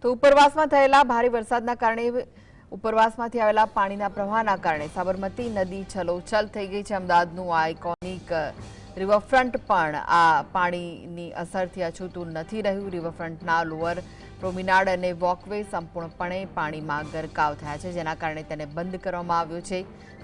તો ઉપરવાસમાં થયેલા ભારે વરસાદના કારણે ઉપરવાસમાંથી આવેલા પાણીના પ્રવાહના કારણે સાબરમતી નદી છલોછલ થઈ ગઈ છે। અમદાવાદનું આ આઇકોનિક રિવરફ્રન્ટ પણ આ પાણીની અસરથી અછૂતું નથી રહ્યું। રિવરફ્રન્ટના લોઅર પ્રોમિનાડ અને વોકવે સંપૂર્ણપણે પાણીમાં ગરકાવ થયા છે, જેના કારણે તેને બંધ કરવામાં આવ્યો છે।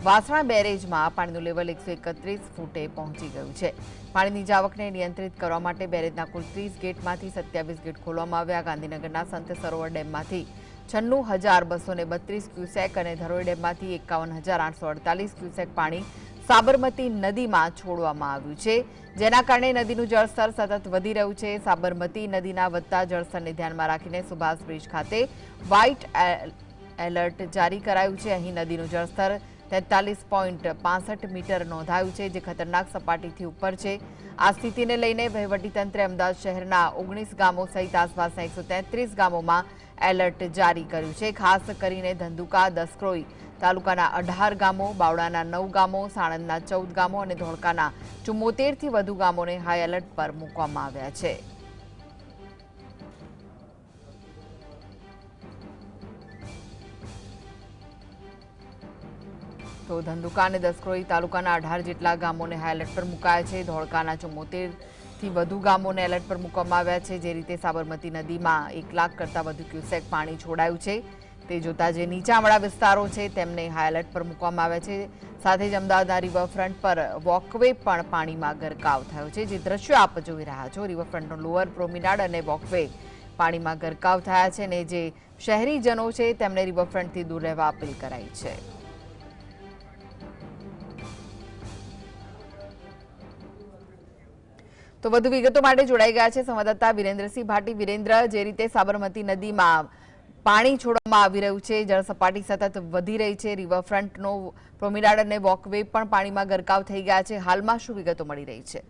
વાસણા બેરેજમાં પાણીનું લેવલ 131 ફૂટે પહોંચી ગયું છે। પાણીની જાવકને નિયંત્રિત કરવા માટે બેરેજના કુલ 30 ગેટમાંથી 27 ગેટ ખોલવામાં આવ્યા। ગાંધીનગરના સંત સરોવર ડેમમાંથી 96,232 ક્યુસેક અને ધરોઈ ડેમમાંથી 51,848 ક્યુસેક પાણી સાબરમતી નદીમાં છોડવામાં આવ્યું છે, જેના કારણે નદીનું જળસ્તર સતત વધી રહ્યું છે। સાબરમતી નદીના વધતા જળસ્તરને ધ્યાનમાં રાખીને સુભાષ બ્રિજ ખાતે વ્હાઇટ એલર્ટ જારી કરાયું છે। અહીં નદીનું જળસ્તર 43.65 મીટર નોંધાયું છે, જે ખતરનાક સપાટીથી ઉપર છે। આ સ્થિતિને લઈને વહીવટીતંત્રે અમદાવાદ શહેરના 19 ગામો સહિત આસપાસના 133 ગામોમાં એલર્ટ જારી કર્યું છે। ખાસ કરીને ધંધુકા, દસક્રોઈ તાલુકાના 18 ગામો, બાવળાના 9 ગામો, સાણંદના 14 ગામો અને ધોળકાના 74થી વધુ ગામોને હાઈ એલર્ટ પર મૂકવામાં આવ્યા છે। તો ધંધુકા અને દસક્રોઈ તાલુકાના 18 જેટલા ગામોને હાઈ એલર્ટ પર મુકાયા છે। ધોળકાના 74થી વધુ ગામોને એલર્ટ પર મૂકવામાં આવ્યા છે। જે રીતે સાબરમતી નદીમાં 1 લાખ કરતાં વધુ ક્યુસેક પાણી છોડાયું છે, તે જોતા જે નીચાણવાળા વિસ્તારો છે તેમને હાઈ એલર્ટ પર મૂકવામાં આવ્યા છે। સાથે જ અમદાવાદના રિવરફ્રન્ટ પર વોકવે પણ પાણીમાં ગરકાવ થયો છે। જે દ્રશ્યો આપ જોઈ રહ્યા છો, રિવરફ્રન્ટનો લોઅર પ્રોમિનાડ અને વોકવે પાણીમાં ગરકાવ થયા છે અને જે શહેરીજનો છે તેમને રિવરફ્રન્ટથી દૂર રહેવા અપીલ કરાઈ છે। તો વધુ વિગતો માટે જોડાઈ ગયા છે સંવાદદાતા વિરેન્દ્રસિંહ ભાટી। વિરેન્દ્ર, જે રીતે સાબરમતી નદીમાં પાણી છોડવામાં આવી રહ્યું છે, જળ સપાટી સતત વધી રહી છે, રિવરફ્રન્ટનો પ્રોમિનાડ અને વોકવે પણ પાણીમાં ગરકાવ થઈ ગયા છે, હાલમાં શું વિગતો મળી રહી છે?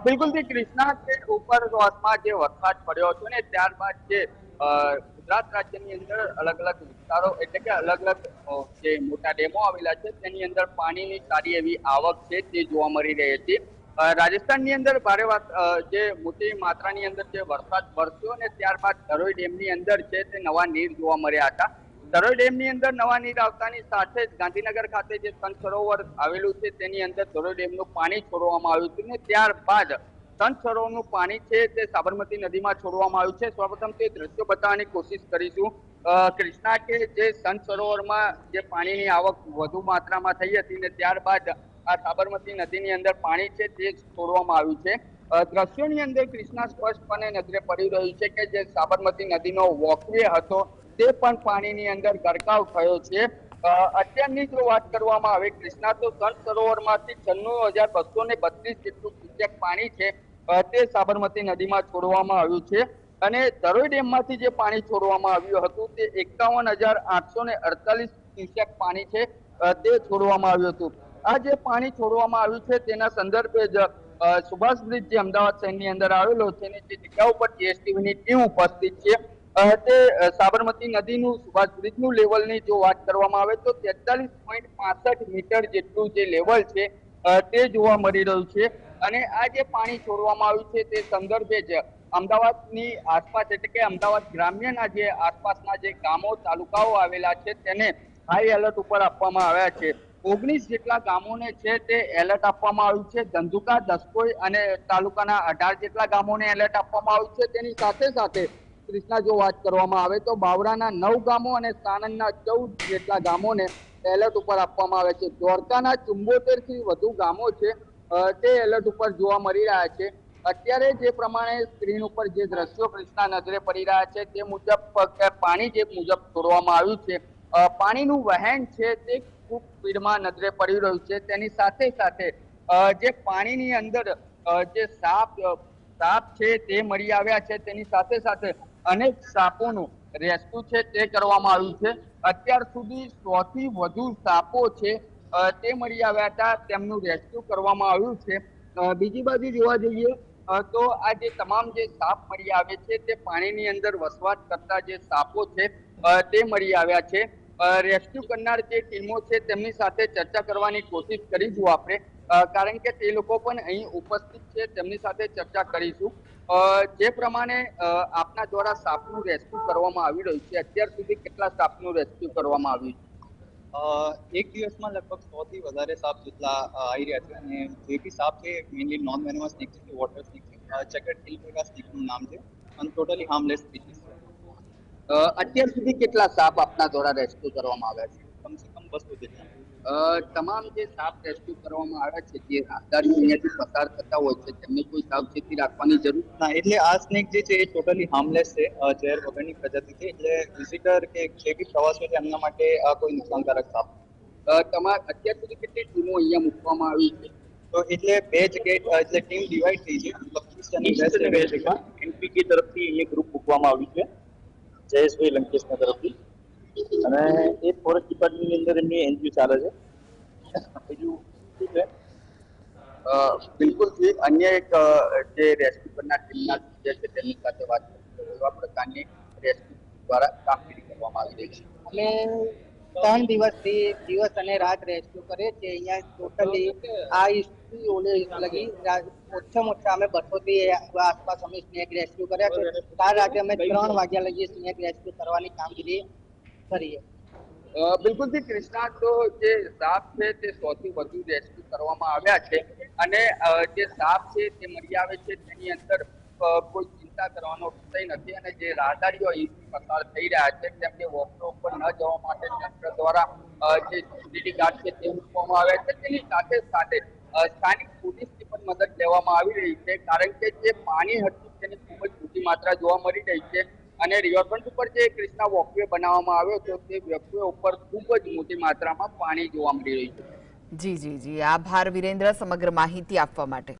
બિલકુલ કૃષ્ણા જે ઉપરવાસમાં જે વરસાદ પડ્યો હતો ને ત્યારબાદ જે ગુજરાત રાજ્યની અંદર અલગ અલગ વિસ્તારો એટલે કે અલગ અલગ જે મોટા ડેમો આવેલા છે તેની અંદર પાણીની સારી એવી આવક છે તે જોવા મળી રહી હતી। રાજસ્થાનની અંદર જે મોટી માત્રાની અંદર જે વરસાદ વરસ્યો અને ત્યારબાદ ધરોઈ ડેમની અંદર છે તે નવા નીર જોવા મળ્યા હતા। ધરોઈ ડેમની અંદર નવા નીર આવતાની સાથે જ ગાંધીનગર ખાતે જે સંત સરોવર આવેલું છે તેની અંદર ધરોઈ ડેમનું પાણી છોડવામાં આવ્યું હતું ને ત્યારબાદ સંત સરોવરનું પાણી છે તે સાબરમતી નદીમાં છોડવામાં આવ્યું છે। સૌપ્રથમ તે દ્રશ્યો બતાવવાની કોશિશ કરીશું કૃષ્ણા, કે જે સંત સરોવરમાં જે પાણીની આવક વધુ માત્રામાં થઈ હતી ને ત્યારબાદ આ સાબરમતી નદીની અંદર પાણી છે તે છોડવામાં આવ્યું છે। દ્રશ્યોની અંદર કૃષ્ણા સ્પષ્ટપણે નજરે પડી રહ્યું છે કે જે સાબરમતી નદીનો વોકવે હતો તે પણ પાણીની અંદર ગરકાવ થયો છે। અત્યારની જો વાત કરવામાં આવે કૃષ્ણા, તો સંત સરોવરમાંથી 96,232 જેટલું ક્યુસેક પાણી છે તે સાબરમતી નદીમાં છોડવામાં આવ્યું છે અને ધરોઈ ડેમમાંથી જે પાણી છોડવામાં આવ્યું હતું તે 51,848 ક્યુસેક પાણી છે તે છોડવામાં આવ્યું હતું। આ જે પાણી છોડવામાં આવ્યું છે તેના સંદર્ભે જ સુભાષ બ્રિજ જે અમદાવાદ શહેરની અંદર આવેલો છે અને જે જગ્યા ઉપર જીએસટીવીની ટીમ ઉપસ્થિત છે તે સાબરમતી નદીનું સુભાષ બ્રિજનું લેવલની જો વાત કરવામાં આવે તો 43.65 મીટર જેટલું જે લેવલ છે તે જોવા મળી રહ્યું છે અને આ જે પાણી છોડવામાં આવ્યું છે તે સંદર્ભે જ અમદાવાદની આસપાસ એટલે કે અમદાવાદ ગ્રામ્યના જે આસપાસના જે ગામો તાલુકાઓ આવેલા છે તેને હાઈ એલર્ટ ઉપર આપવામાં આવ્યા છે। 19 જેટલા ગામોને છે તે એલર્ટ આપવામાં આવ્યું છે। ધંધુકા, દસકોઈ અને તાલુકાના 18 જેટલા ગામોને એલર્ટ આપવામાં આવ્યું છે। તેની સાથે સાથે કૃષ્ણા, જો વાત કરવામાં આવે તો બાવળાના 9 ગામો અને સાણંદના 14 જેટલા ગામોને એલર્ટ ઉપર આપવામાં આવે છે। ધોળકાના 74 થી વધુ ગામો છે તે એલર્ટ ઉપર જોવા મળી રહ્યા છે। અત્યારે જે પ્રમાણે સ્ક્રીન ઉપર જે દ્રશ્યો કૃષ્ણા નજરે પડી રહ્યા છે તે મુજબ પાણી જે મુજબ છોડવામાં આવ્યું છે, પાણીનું વહેણ છે તે ખૂબ સ્પીડમાં નજરે પડી રહ્યું છે। તેની સાથે સાથે જે પાણીની અંદર જે સાપ છે તે મળી આવ્યા છે, તેની સાથે સાથે અનેક સાપોનું રેસ્ક્યુ છે તે કરવામાં આવ્યું છે। અત્યાર સુધી 100 થી વધુ સાપો છે તે મળી આવ્યા હતા, તેમનું રેસ્ક્યુ કરવામાં આવ્યું છે। બીજી બાજુ જોવા જઈએ તો આ જે તમામ જે સાપ મળી આવે છે તે પાણીની અંદર વસવાટ કરતા જે સાપો છે તે મળી આવ્યા છે। રેસ્ક્યુ કરનાર જે ટીમો છે તેમની સાથે ચર્ચા કરવાની કોશિશ કરીશું આપણે, કારણ કે તે લોકો પણ અહીં ઉપસ્થિત છે, તેમની સાથે ચર્ચા કરીશું। જે પ્રમાણે આપના દ્વારા સાપનું રેસ્ક્યુ કરવામાં આવી રહ્યું છે, અત્યાર સુધી કેટલા સાપનું રેસ્ક્યુ કરવામાં આવ્યું છે? એક દિવસમાં લગભગ 100 થી વધારે સાપ જેટલા આવી રહ્યા છે અને જે બી સાપ છે મેઇનલી નોન વેનમસ સ્નેક છે, વોટર સ્નેક છે, ચેકર્ડ ટેલબેગા સ્નેકનું નામ છે અને ટોટલી હાર્મલેસ સ્પીસીસ છે. અત્યાર સુધી કેટલા સાપ આપના દ્વારા રેસ્ક્યુ કરવામાં આવ્યા છે? કમસે કમ 200 જેટલા. તમામ જે સાપ રેસ્ક્યુ કરવામાં આવ્યા છે, જે રાહદારીઓ અહીંયાથી પસાર થતા હોય છે, તેમને કોઈ સાવચેતી રાખવાની જરૂર? ના, એટલે આ સ્નેક જે છે એ ટોટલી હાર્મલેસ છે, ઝેર વગરની પ્રજાતિ છે, એટલે વિઝિટર કે જે બી પ્રવાસીઓ છે એમના માટે આ કોઈ નુકસાનકારક સાપ તમારે અત્યાર સુધી કેટલી ટીમો અહીંયા મૂકવામાં આવી છે? તો એટલે બે જગ્યાએ એટલે ટીમ ડિવાઈડ થઈ છે, ઈસ્ટ અને વેસ્ટ જગ્યા. એનપીકે તરફથી અહીંયા ગ્રુપ મૂકવામાં આવ્યું છે, જયેશભાઈ લંકેશના તરફથી, અને એ ફોરેસ્ટ ડિપાર્ટમેન્ટની અંદર એમની એનજીઓ ચાલે છે. બીજું શું છે? બિલકુલ જી, અન્ય એક જે રેસ્ક્યુ કરના ટીમના સભ્ય છે તેમની સાથે વાત કરીશું. એવા પ્રકારની રેસ્ક્યુ દ્વારા કામગીરી કરવામાં આવી રહી છે. અમે 3 દિવસથી દિવસ અને રાત રેસ્ક્યુ કરે છે. અહીંયા ટોટલી આ ઈસ્ટથી ઓલે ઈસ્ટ લગી ઓછામાં ઓછા અમે 200 થી આસપાસ અમે સ્નેક રેસ્ક્યુ કર્યા છે. કાલ રાતે અમે 3 વાગ્યા લગી સ્નેક રેસ્ક્યુ કરવાની કામગીરી કરીએ. બિલકુલથી કૃષ્ણા, તો જે સાપ છે તે 100 થી વધુ રેસ્ક્યુ કરવામાં આવ્યા છે અને જે સાપ છે તે મરી આવે છે તેની અંદર કોઈ ચિંતા કરવાનો વિષય નથી અને જે રાહદારીઓ અહીંથી પસાર થઈ રહ્યા છે તેમને વોકરો ઉપર ન જવા માટે તંત્ર દ્વારા જે સિક્યુરિટી ગાર્ડ છે તે મૂકવામાં આવ્યા છે. તેની સાથે સાથે સ્થાનિક પોલીસની પણ મદદ લેવામાં આવી રહી છે, કારણ કે જે પાણી હતું તેની ખૂબ જ મોટી માત્રા જોવા મળી રહી છે અને રિવરફ્રન્ટ ઉપર જે કૃષ્ણા વોકવે બનાવવામાં આવ્યો હતો તે વોકવે ઉપર ખૂબ જ મોટી માત્રામાં પાણી જોવા મળી રહ્યું છે. જી જી જી, આભાર વિરેન્દ્ર સમગ્ર માહિતી આપવા માટે.